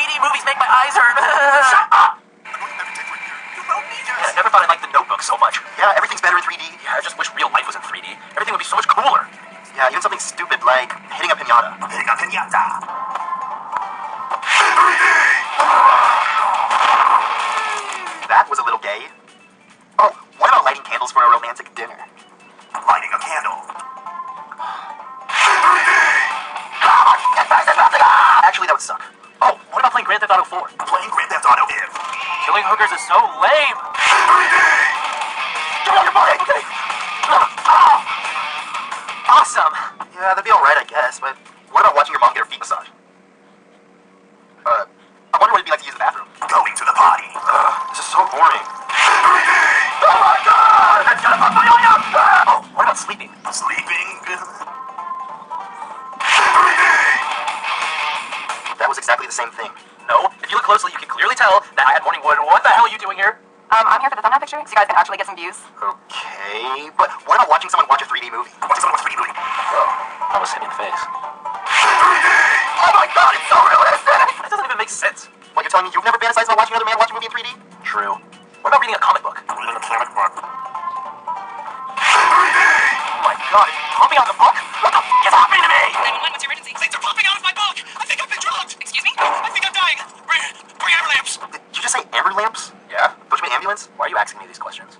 3D movies make my eyes hurt. Shut up! Yeah, I never thought I liked The Notebook so much. Yeah, everything's better in 3D. Yeah, I just wish real life was in 3D. Everything would be so much cooler. Yeah, even something stupid like hitting a pinata. Hitting a pinata. That was a little gay. Oh, what about lighting candles for a romantic dinner? Lighting a candle. Actually, that would suck. Oh, what about playing Grand Theft Auto 4? Playing Grand Theft Auto is. Killing hookers is so lame. Get on your body! Okay. Awesome. Yeah, that'd be alright, I guess, but what about watching your mom get her feet massaged? I wonder what it'd be like to use the bathroom. Going to the potty. This is so boring. Oh my god! That's gonna fuck my eye up! Oh, what about sleeping? Sleeping? That was exactly the same thing. No, if you look closely, you can clearly tell that I had morning wood. What the hell are you doing here? I'm here for the thumbnail picture, so you guys can actually get some views. Okay, but what about watching someone watch a 3D movie? Watching someone watch a 3D movie? Oh, almost hit me in the face. 3D! Oh my god, it's so realistic! That doesn't even make sense. What, you're telling me you've never fantasized about watching another man watch a movie in 3D? True. What about reading a comic book? Reading a comic book. Oh my god, is he pumping out the book? What the f*** is happening to me? 911, what's your emergency? Things are popping out of my book! I think I've been drugged! Excuse me? I think I'm dying! Bring amber lamps! Did you just say amber lamps? Yeah? Don't you mean ambulance? Why are you asking me these questions?